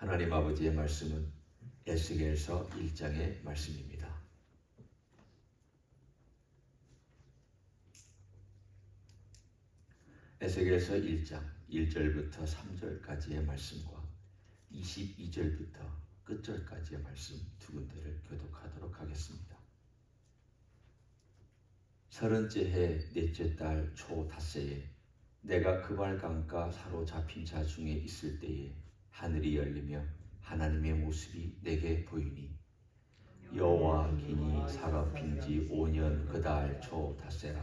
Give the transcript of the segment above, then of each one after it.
하나님 아버지의 말씀은 에스겔서 1장의 말씀입니다. 에스겔서 1장 1절부터 3절까지의 말씀과 22절부터 끝절까지의 말씀 두 군데를 교독하도록 하겠습니다. 30째 해 넷째 달 초 닷새에 내가 그발 강가 사로잡힌 자 중에 있을 때에 하늘이 열리며 하나님의 모습이 내게 보이니 여호와 기니 사로잡힌 지 5년 그 달 초 닷새라.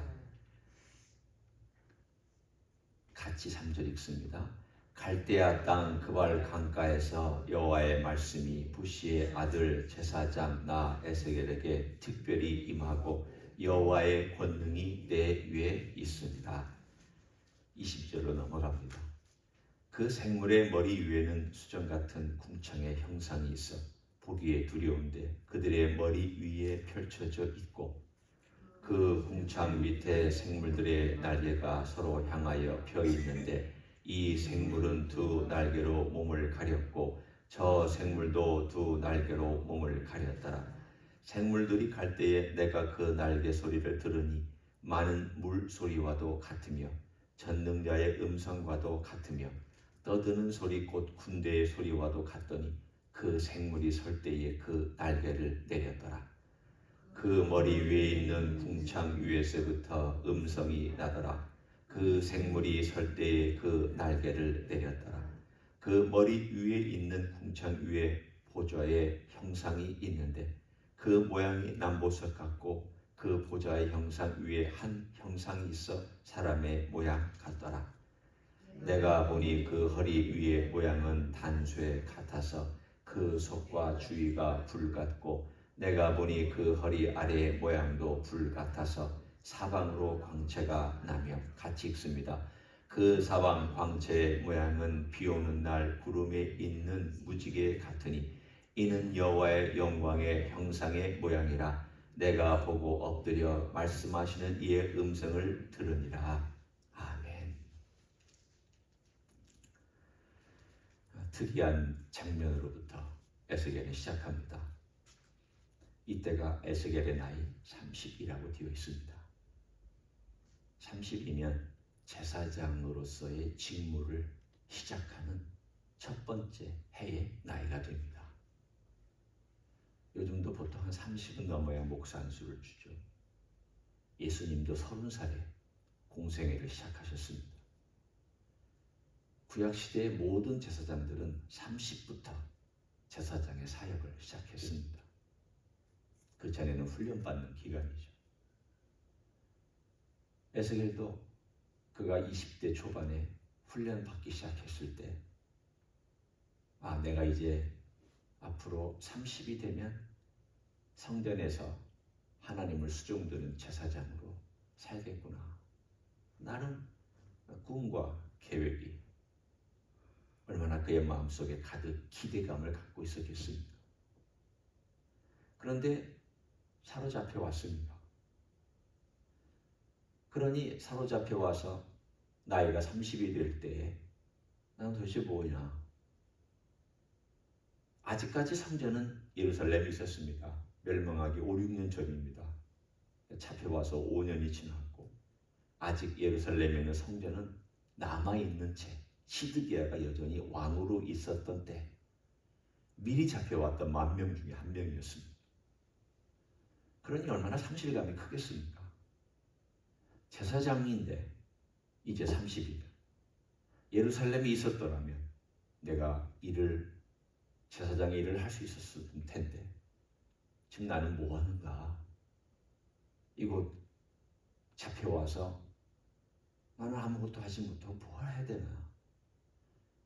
같이 3절 읽습니다. 갈대아 땅 그발 강가에서 여호와의 말씀이 부시의 아들 제사장 나 에스겔에게 특별히 임하고 여호와의 권능이 내 위에 있습니다. 20절로 넘어갑니다. 그 생물의 머리 위에는 수정 같은 궁창의 형상이 있어 보기에 두려운데 그들의 머리 위에 펼쳐져 있고 그 궁창 밑에 생물들의 날개가 서로 향하여 펴 있는데 이 생물은 두 날개로 몸을 가렸고 저 생물도 두 날개로 몸을 가렸더라. 생물들이 갈 때에 내가 그 날개 소리를 들으니 많은 물 소리와도 같으며 전능자의 음성과도 같으며 떠드는 소리 곧 군대의 소리와도 같더니 그 생물이 설 때에 그 날개를 내렸더라. 그 머리 위에 있는 궁창 위에서부터 음성이 나더라. 그 생물이 설 때에 그 날개를 내렸더라. 그 머리 위에 있는 궁창 위에 보좌의 형상이 있는데 그 모양이 남보석 같고 그 보좌의 형상 위에 한 형상이 있어 사람의 모양 같더라. 내가 보니 그 허리 위의 모양은 단쇠 같아서 그 속과 주위가 불 같고 내가 보니 그 허리 아래의 모양도 불 같아서 사방으로 광채가 나며 같이 읽습니다. 그 사방 광채의 모양은 비오는 날 구름에 있는 무지개 같으니 이는 여호와의 영광의 형상의 모양이라. 내가 보고 엎드려 말씀하시는 이의 음성을 들으니라. 아멘. 특이한 장면으로부터 에스겔은 시작합니다. 이때가 에스겔의 나이 30이라고 되어 있습니다. 30이면 제사장으로서의 직무를 시작하는 첫 번째 해의 나이가 됩니다. 요즘도 보통 한 30은 넘어야 목사 안수를 주죠. 예수님도 30살에 공생애를 시작하셨습니다. 구약시대의 모든 제사장들은 30부터 제사장의 사역을 시작했습니다. 그 전에는 훈련받는 기간이죠. 에스겔도 그가 20대 초반에 훈련받기 시작했을 때 내가 이제 앞으로 30이 되면 성전에서 하나님을 수종드는 제사장으로 살겠구나. 나는 꿈과 계획이 얼마나 그의 마음속에 가득 기대감을 갖고 있었겠습니까? 그런데 사로잡혀 왔습니다. 그러니 사로잡혀 와서 나이가 30이 될 때에 나는 도대체 뭐냐? 아직까지 성전은 예루살렘에 있었습니다. 멸망하기 5, 6년 전입니다. 잡혀와서 5년이 지났고 아직 예루살렘에는 성전은 남아있는 채 시드기야가 여전히 왕으로 있었던 때 미리 잡혀왔던 10,000명 중에 한 명이었습니다. 그러니 얼마나 상실감이 크겠습니까? 제사장인데 이제 30이다. 예루살렘에 있었더라면 내가 제사장의 일을 할 수 있었을 텐데 지금 나는 뭐 하는가? 이곳 잡혀와서 나는 아무것도 하지 못하고 뭘 해야 되나?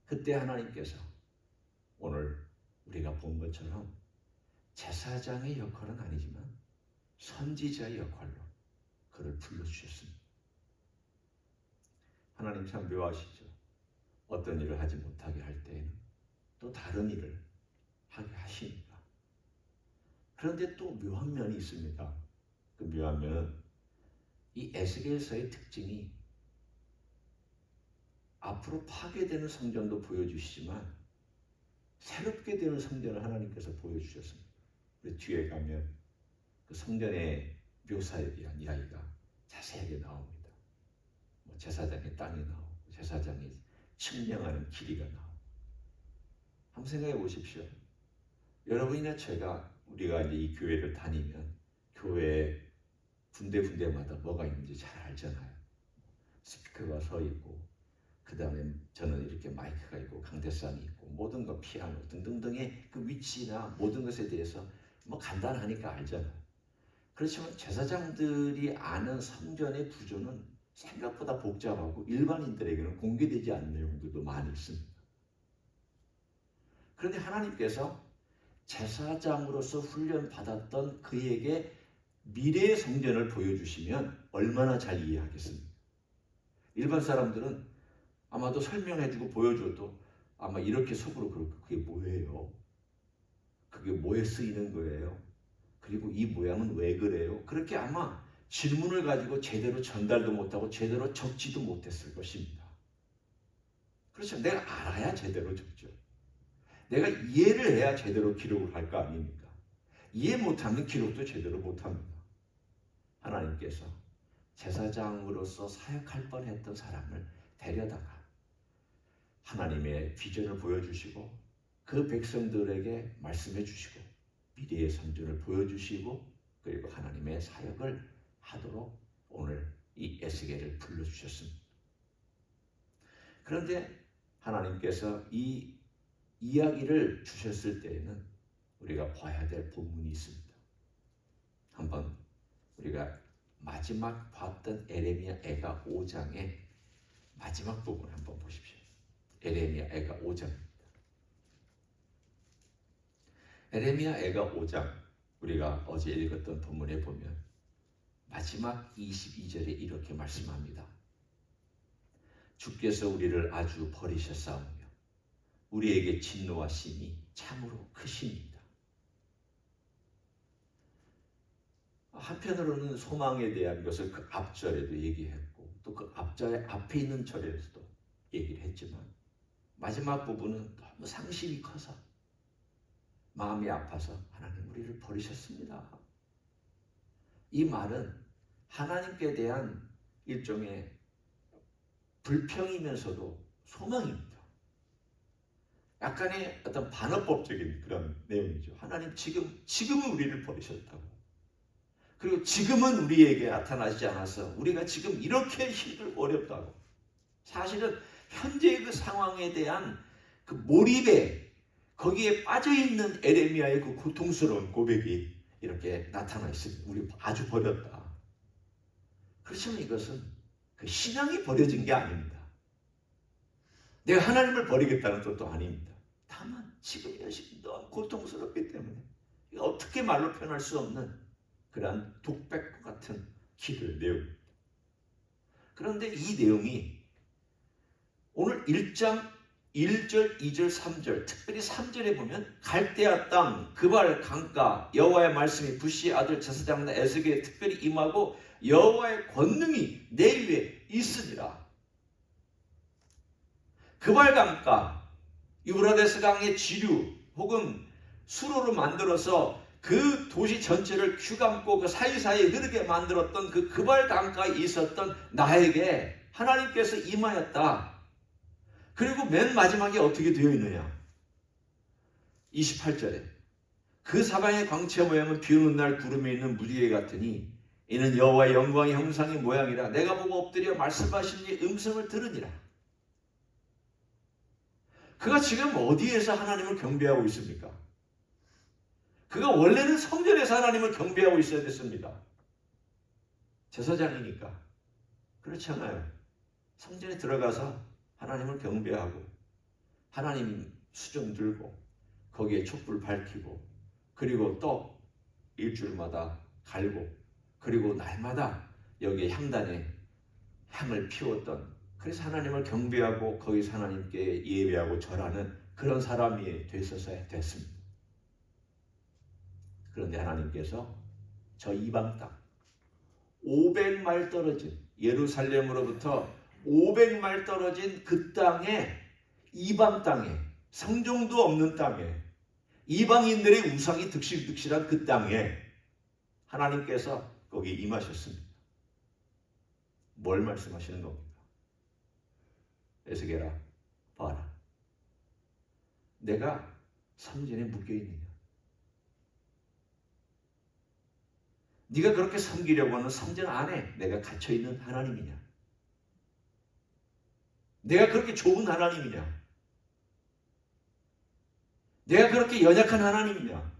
그때 하나님께서 오늘 우리가 본 것처럼 제사장의 역할은 아니지만 선지자의 역할로 그를 불러주셨습니다. 하나님 참 묘하시죠. 어떤 일을 하지 못하게 할 때에는 또 다른 일을 하게 하십니다. 그런데 또 묘한 면이 있습니다. 그 묘한 면은 이 에스겔서의 특징이 앞으로 파괴되는 성전도 보여주시지만 새롭게 되는 성전을 하나님께서 보여주셨습니다. 뒤에 가면 그 성전의 묘사에 대한 이야기가 자세하게 나옵니다. 제사장의 땅이 나오고 제사장이 측량하는 길이가 나오고. 한번 생각해 보십시오. 여러분이나 우리가 이제 이 교회를 다니면 교회 군데군데마다 뭐가 있는지 잘 알잖아요. 스피커가 서 있고, 그 다음에 저는 이렇게 마이크가 있고 강대상이 있고 모든 것 피아노 등등등의 그 위치나 모든 것에 대해서 간단하니까 알잖아요. 그렇지만 제사장들이 아는 성전의 구조는 생각보다 복잡하고 일반인들에게는 공개되지 않는 내용들도 많이 있습니다. 그런데 하나님께서 제사장으로서 훈련받았던 그에게 미래의 성전을 보여주시면 얼마나 잘 이해하겠습니까? 일반 사람들은 아마도 설명해주고 보여줘도 아마 이렇게 속으로 그게 뭐예요? 그게 뭐에 쓰이는 거예요? 그리고 이 모양은 왜 그래요? 그렇게 아마 질문을 가지고 제대로 전달도 못하고 제대로 적지도 못했을 것입니다. 그렇죠. 내가 알아야 제대로 적죠. 내가 이해를 해야 제대로 기록을 할 거 아닙니까? 이해 못하면 기록도 제대로 못합니다. 하나님께서 제사장으로서 사역할 뻔했던 사람을 데려다가 하나님의 비전을 보여주시고 그 백성들에게 말씀해 주시고 미래의 성전을 보여주시고 그리고 하나님의 사역을 하도록 오늘 이 에스겔을 불러주셨습니다. 그런데 하나님께서 이 이야기를 주셨을 때에는 우리가 봐야 될 본문이 있습니다. 한번 우리가 마지막 봤던 에레미야 애가 5장의 마지막 부분 한번 보십시오. 에레미야 애가 5장입니다. 에레미야 애가 5장 우리가 어제 읽었던 본문에 보면 마지막 22절에 이렇게 말씀합니다. 주께서 우리를 아주 버리셨사오며 우리에게 진노하심이 참으로 크십니다. 한편으로는 소망에 대한 것을 그 앞절에도 얘기했고 또 그 앞절에 앞에 있는 절에서도 얘기를 했지만 마지막 부분은 너무 상심이 커서 마음이 아파서 하나님 우리를 버리셨습니다. 이 말은 하나님께 대한 일종의 불평이면서도 소망입니다. 약간의 어떤 반어법적인 그런 내용이죠. 하나님 지금은 우리를 버리셨다고. 그리고 지금은 우리에게 나타나지 않아서 우리가 지금 이렇게 힘들고 어렵다고. 사실은 현재의 그 상황에 대한 그 몰입에 거기에 빠져있는 에레미야의 그 고통스러운 고백이 이렇게 나타나 있습니다. 우리 아주 버렸다. 그렇지만 이것은 그 신앙이 버려진 게 아닙니다. 내가 하나님을 버리겠다는 뜻도 아닙니다. 다만 지금 이것이 너무 고통스럽기 때문에 어떻게 말로 표현할 수 없는 그러한 독백과 같은 기도의 내용입니다. 그런데 이 내용이 오늘 1장 1절, 2절, 3절 특별히 3절에 보면 갈대아 땅, 그발 강가 여호와의 말씀이 부시의 아들 제사장 에스겔에 특별히 임하고 여호와의 권능이 내 위에 있으니라. 그발 강가 유브라데스 강의 지류 혹은 수로로 만들어서 그 도시 전체를 큐감고 그 사이사이에 흐르게 만들었던 그 그발 강가에 있었던 나에게 하나님께서 임하였다. 그리고 맨 마지막에 어떻게 되어 있느냐? 28절에 그 사방의 광채 모양은 비 오는 날 구름에 있는 무지개 같으니 이는 여호와의 영광의 형상의 모양이라. 내가 보고 엎드려 말씀하신 이 음성을 들으니라. 그가 지금 어디에서 하나님을 경배하고 있습니까? 그가 원래는 성전에서 하나님을 경배하고 있어야 됐습니다. 제사장이니까. 그렇지 않아요. 성전에 들어가서 하나님을 경배하고 하나님 수정 들고 거기에 촛불 밝히고 그리고 떡 일주일마다 갈고 그리고 날마다 여기에 향단에 향을 피웠던, 그래서 하나님을 경배하고 거기서 하나님께 예배하고 절하는 그런 사람이 됐었어야 됐습니다. 그런데 하나님께서 저 이방 땅 500마일 떨어진 예루살렘으로부터 500마일 떨어진 그 땅에 이방 땅에 성종도 없는 땅에, 이방인들의 우상이 득실득실한 그 땅에 하나님께서 거기 임하셨습니다. 뭘 말씀하시는 겁니까? 에스겔아, 봐라. 내가 성전에 묶여있느냐? 네가 그렇게 섬기려고 하는 성전 안에 내가 갇혀있는 하나님이냐? 내가 그렇게 좋은 하나님이냐? 내가 그렇게 연약한 하나님이냐?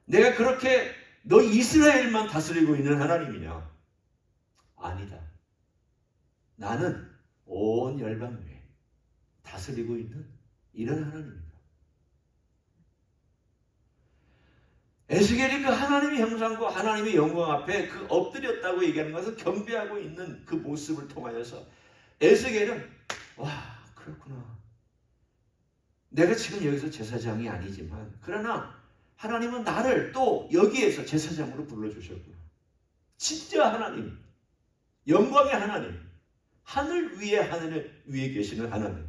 내가 그렇게 너 이스라엘만 다스리고 있는 하나님이냐? 아니다. 나는 온 열방 위에 다스리고 있는 이런 하나님입니다. 에스겔이 그 하나님의 형상과 하나님의 영광 앞에 그 엎드렸다고 얘기하는 것은 경배하고 있는 그 모습을 통하여서 에스겔은 와, 그렇구나. 내가 지금 여기서 제사장이 아니지만 그러나 하나님은 나를 또 여기에서 제사장으로 불러주셨구나. 진짜 하나님, 영광의 하나님, 하늘 위에 계시는 하나님,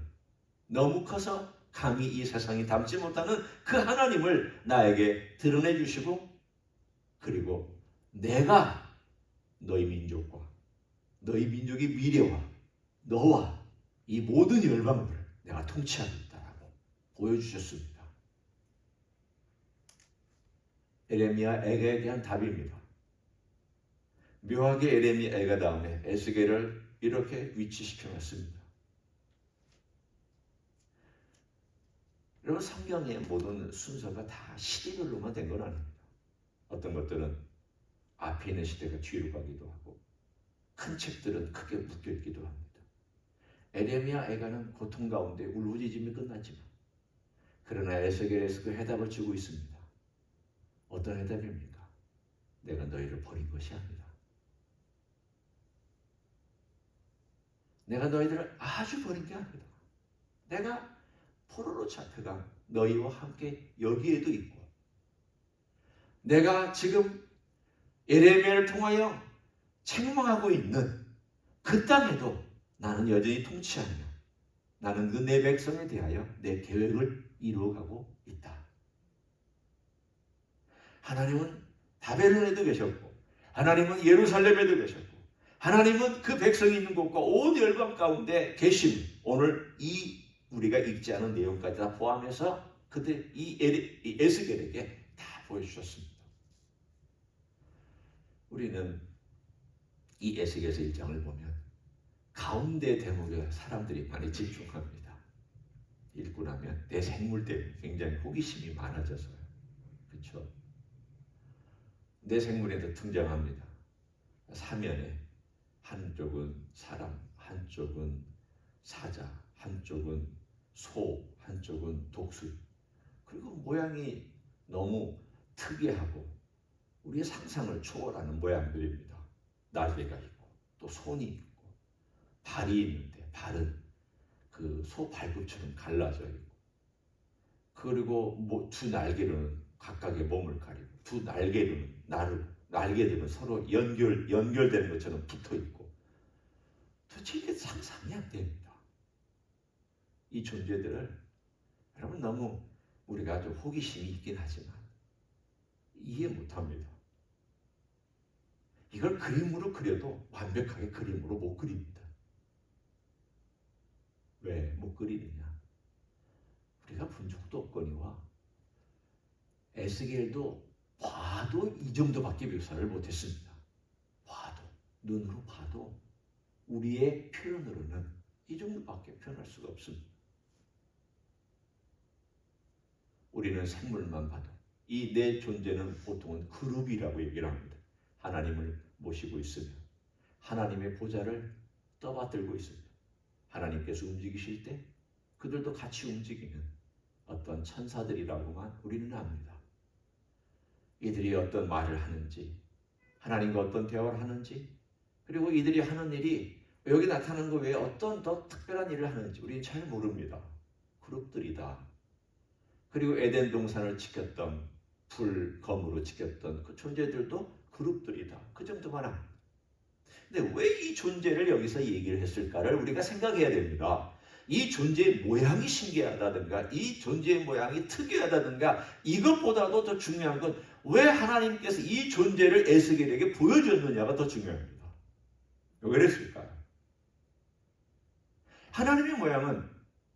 너무 커서 감히 이 세상이 담지 못하는 그 하나님을 나에게 드러내 주시고, 그리고 내가 너희 민족과 너희 민족의 미래와 너와 이 모든 열방들을 내가 통치하겠다라고 보여주셨습니다. 에레미야에게 대한 답입니다. 묘하게 에레미야가 다음에 에스겔을 이렇게 위치시켜 놨습니다. 여러분, 성경의 모든 순서가 다 시대별로만 된 건 아닙니다. 어떤 것들은 앞에 있는 시대가 뒤로 가기도 하고 큰 책들은 크게 묶여 있기도 합니다. 에레미야 애가는 고통 가운데 울부짖음이 끝났지만 그러나 에스겔에서 그 해답을 주고 있습니다. 어떤 해답입니까? 내가 너희를 버린 것이 아니다. 내가 너희들을 아주 버린 게 아니다. 내가 포로로 잡혀간 너희와 함께 여기에도 있고, 내가 지금 에레미야를 통하여 책망하고 있는 그 땅에도 나는 여전히 통치하며 나는 그 내 백성에 대하여 내 계획을 이루어가고 있다. 하나님은 바벨론에도 계셨고 하나님은 예루살렘에도 계셨고 하나님은 그 백성이 있는 곳과 온 열방 가운데 계심, 오늘 이 우리가 읽지 않은 내용까지 다 포함해서 그때 이 에스겔에게 다 보여주셨습니다. 우리는 이 에스겔서 1장을 보면 가운데 대목에 사람들이 많이 집중합니다. 읽고 나면 내 생물 때문에 굉장히 호기심이 많아져서요. 그렇죠? 내 생물에도 등장합니다. 사면에 한쪽은 사람, 한쪽은 사자, 한쪽은 소, 한쪽은 독수리. 그리고 모양이 너무 특이하고 우리의 상상을 초월하는 모양들입니다. 날개가 있고 또 손이 있고 발이 있는데 발은 그 소 발굽처럼 갈라져 있고, 그리고 두 날개로는 각각의 몸을 가리고 두 날개로는 날개들은 서로 연결되는 것처럼 붙어 있고, 도대체 이게 상상이 안 됩니다. 이 존재들을 여러분 너무 우리가 아주 호기심이 있긴 하지만 이해 못합니다. 이걸 그림으로 그려도 완벽하게 그림으로 못 그립니다. 왜 못 그리느냐? 우리가 본 적도 없거니와 에스겔도 봐도 이 정도밖에 묘사를 못했습니다. 눈으로 봐도 우리의 표현으로는 이 정도밖에 표현할 수가 없습니다. 우리는 생물만 봐도 이 내 존재는 보통은 그룹이라고 얘기를 합니다. 하나님을 모시고 있으며 하나님의 보좌를 떠받들고 있습니다. 하나님께서 움직이실 때 그들도 같이 움직이는 어떤 천사들이라고만 우리는 압니다. 이들이 어떤 말을 하는지, 하나님과 어떤 대화를 하는지, 그리고 이들이 하는 일이 여기 나타나는 것 외에 어떤 더 특별한 일을 하는지 우리는 잘 모릅니다. 그룹들이다. 그리고 에덴 동산을 지켰던, 불검으로 지켰던 그 존재들도 그룹들이다. 그 정도만 합니다. 근데 왜 이 존재를 여기서 얘기를 했을까를 우리가 생각해야 됩니다. 이 존재의 모양이 신기하다든가 이 존재의 모양이 특이하다든가 이것보다도 더 중요한 건 왜 하나님께서 이 존재를 에스겔에게 보여줬느냐가 더 중요합니다. 왜 그랬을까요? 하나님의 모양은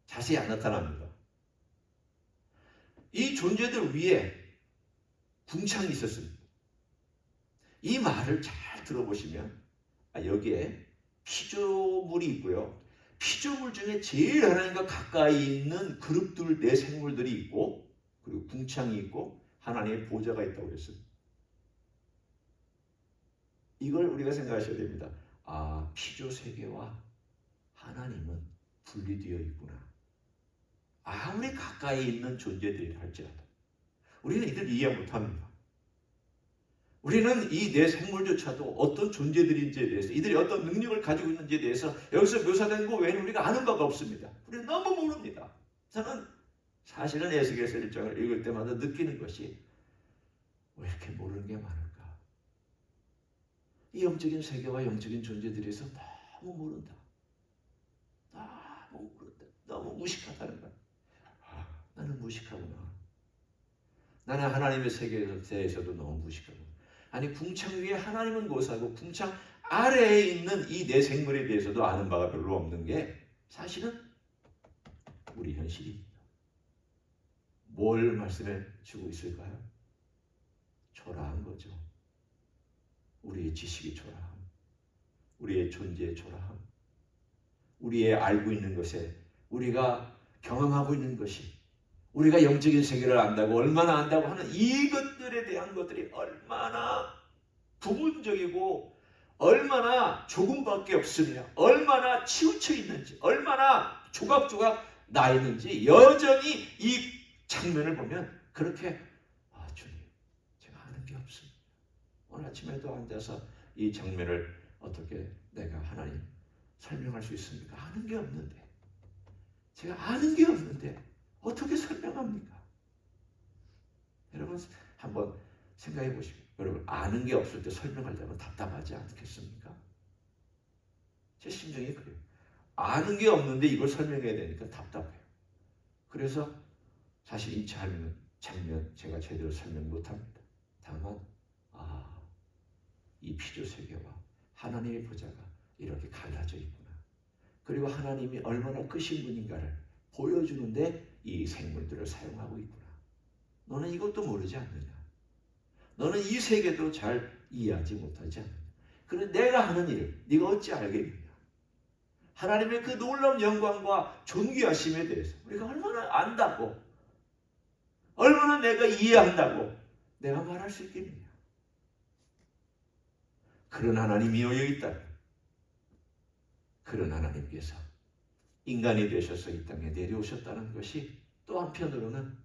자세히 안 나타납니다. 이 존재들 위에 궁창이 있었습니다. 이 말을 잘 들어보시면 여기에 피조물이 있고요. 피조물 중에 제일 하나님과 가까이 있는 그룹들, 내 생물들이 있고 그리고 궁창이 있고 하나님의 보좌가 있다고 그랬습니다. 이걸 우리가 생각하셔야 됩니다. 피조 세계와 하나님은 분리되어 있구나. 아무리 가까이 있는 존재들이 할지라도 우리는 이들 이해 못합니다. 우리는 이 내 생물조차도 어떤 존재들인지에 대해서 이들이 어떤 능력을 가지고 있는지에 대해서 여기서 묘사된 거 외에는 우리가 아는 바가 없습니다. 우리는 너무 모릅니다. 저는 사실은 에스겔서 1장을 읽을 때마다 느끼는 것이 왜 이렇게 모르는 게 많을까? 이 영적인 세계와 영적인 존재들에서 너무 모른다. 너무 모른다. 너무 무식하다는 거야. 나는 무식하구나. 나는 하나님의 세계에 대해서도 너무 무식하고 아니 궁창 위에 하나님은 고사하고 궁창 아래에 있는 이 내 생물에 대해서도 아는 바가 별로 없는 게 사실은 우리 현실입니다. 뭘 말씀해 주고 있을까요? 초라한 거죠. 우리의 지식이 초라함, 우리의 존재의 초라함, 우리의 알고 있는 것에 우리가 경험하고 있는 것이 우리가 영적인 세계를 안다고 얼마나 안다고 하는 이것들에 대한 것들이 얼마나 부분적이고 얼마나 조금밖에 없으며 얼마나 치우쳐 있는지 얼마나 조각조각 나 있는지 여전히 이 장면을 보면 그렇게 주님 제가 아는 게 없습니다. 오늘 아침에도 앉아서 이 장면을 어떻게 내가 하나님 설명할 수 있습니까? 아는 게 없는데 제가 아는 게 없는데 어떻게 설명합니까? 여러분 한번 생각해 보시고 여러분 아는 게 없을 때 설명하려면 답답하지 않겠습니까? 제 심정이 그래요. 아는 게 없는데 이걸 설명해야 되니까 답답해요. 그래서 사실 이 장면 제가 제대로 설명 못합니다. 다만 이 피조 세계와 하나님의 보좌가 이렇게 갈라져 있구나. 그리고 하나님이 얼마나 크신 분인가를 보여주는데 이 생물들을 사용하고 있구나. 너는 이것도 모르지 않느냐? 너는 이 세계도 잘 이해하지 못하지 않느냐? 그래 내가 하는 일을 네가 어찌 알겠느냐? 하나님의 그 놀라운 영광과 존귀하심에 대해서 우리가 얼마나 안다고 얼마나 내가 이해한다고 내가 말할 수 있겠느냐? 그런 하나님이 여기 있다. 그런 하나님께서 인간이 되셔서 이 땅에 내려오셨다는 것이 또 한편으로는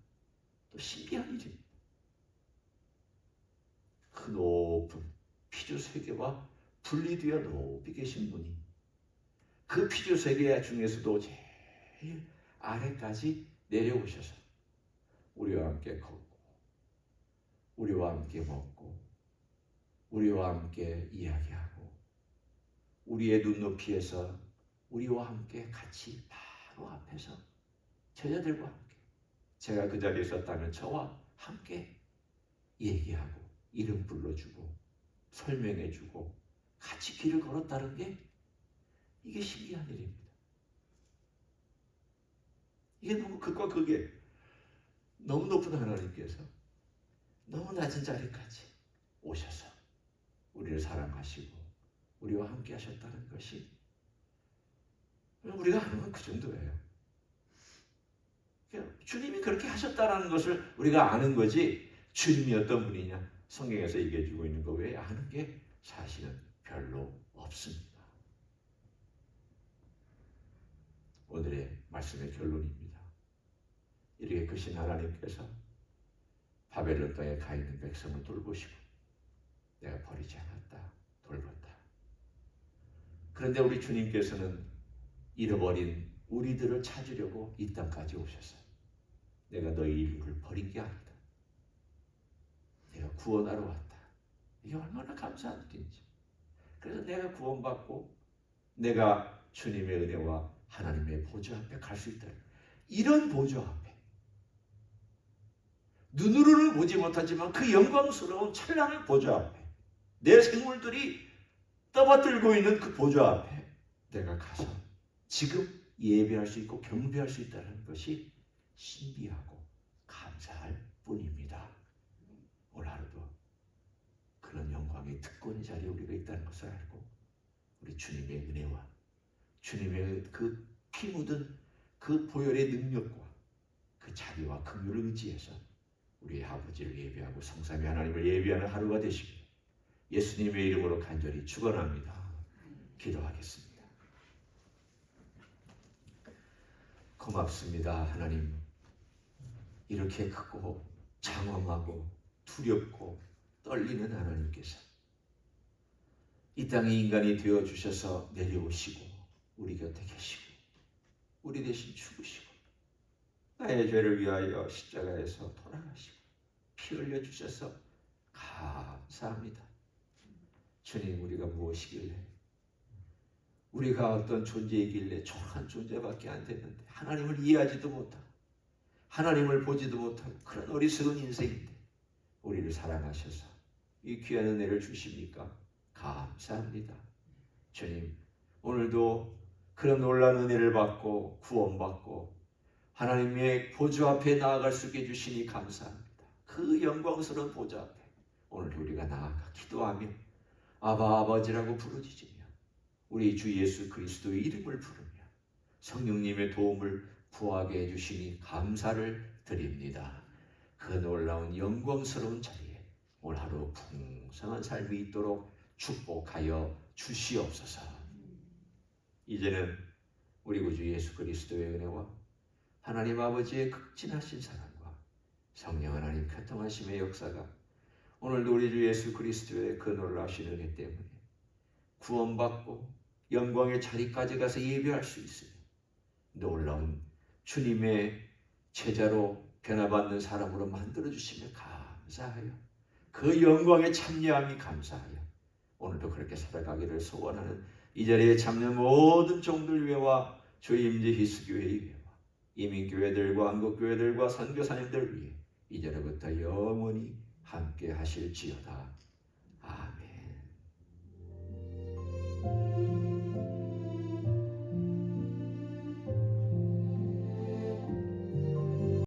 또 신기한 일입니다. 그 높은 피조 세계와 분리되어 높이 계신 분이 그 피조 세계 중에서도 제일 아래까지 내려오셔서 우리와 함께 걷고 우리와 함께 먹고 우리와 함께 이야기하고 우리의 눈높이에서 우리와 함께 같이 바로 앞에서 제자들과 함께 제가 그 자리에 있었다면 저와 함께 얘기하고 이름 불러주고 설명해주고 같이 길을 걸었다는 게 이게 신기한 일입니다. 이게 너무 극과 극이에요. 너무 높은 하나님께서 너무 낮은 자리까지 오셔서 우리를 사랑하시고 우리와 함께 하셨다는 것이 우리가 아는 건 그 정도예요. 주님이 그렇게 하셨다는 것을 우리가 아는 거지 주님이 어떤 분이냐 성경에서 얘기해주고 있는 거 외에 아는 게 사실은 별로 없습니다. 오늘의 말씀의 결론입니다. 이렇게 크신 하나님께서 바벨론 땅에 가 있는 백성을 돌보시고 내가 버리지 않았다. 돌봤다. 그런데 우리 주님께서는 잃어버린 우리들을 찾으려고 이 땅까지 오셨어요. 내가 너희 인류를 버린 게 아니다. 내가 구원하러 왔다. 이게 얼마나 감사한 일인지. 그래서 내가 구원받고 내가 주님의 은혜와 하나님의 보좌 앞에 갈 수 있다. 이런 보좌 앞에 눈으로는 보지 못하지만 그 영광스러운 찬란한 보좌 앞에 내 생물들이 떠받들고 있는 그 보좌 앞에 내가 가서 지금 예배할 수 있고 경배할 수 있다는 것이 신비하고 감사할 뿐입니다. 오늘 하루도 그런 영광의 특권의 자리에 우리가 있다는 것을 알고 우리 주님의 은혜와 주님의 그 피 묻은 그 보혈의 능력과 그 자비와 긍휼을 의지해서 우리의 아버지를 예배하고 성삼위 하나님을 예배하는 하루가 되시길 예수님의 이름으로 간절히 축원합니다. 기도하겠습니다. 고맙습니다. 하나님, 이렇게 크고 장엄하고 두렵고 떨리는 하나님께서 이 땅에 인간이 되어주셔서 내려오시고 우리 곁에 계시고 우리 대신 죽으시고 나의 죄를 위하여 십자가에서 돌아가시고 피 흘려주셔서 감사합니다. 주님, 우리가 무엇이길래 우리가 어떤 존재이길래 초라한 존재밖에 안 됐는데 하나님을 이해하지도 못하고 하나님을 보지도 못하고 그런 어리석은 인생인데 우리를 사랑하셔서 이 귀한 은혜를 주십니까? 감사합니다. 주님, 오늘도 그런 놀라운 은혜를 받고 구원받고 하나님의 보좌 앞에 나아갈 수 있게 해주시니 감사합니다. 그 영광스러운 보좌 앞에 오늘 우리가 나아가 기도하며 아바 아버지라고 부르짖으며 우리 주 예수 그리스도의 이름을 부르며 성령님의 도움을 구하게 해주시니 감사를 드립니다. 그 놀라운 영광스러운 자리에 오늘 하루 풍성한 삶이 있도록 축복하여 주시옵소서. 이제는 우리 구주 예수 그리스도의 은혜와 하나님 아버지의 극진하신 사랑과 성령 하나님 교통하심의 역사가 오늘도 우리 주 예수 그리스도의 그 놀라우신 은혜 때문에 구원받고 영광의 자리까지 가서 예배할 수 있으니 놀라운 주님의 제자로 변화받는 사람으로 만들어주시며 감사하여 그 영광에 참여함이 감사하여 오늘도 그렇게 살아가기를 소원하는 이 자리에 참는 모든 종들 위해와 주의 임재 희수교회 위해와 이민교회들과 한국교회들과 선교사님들 위해 이제로부터 영원히 함께 하실지어다.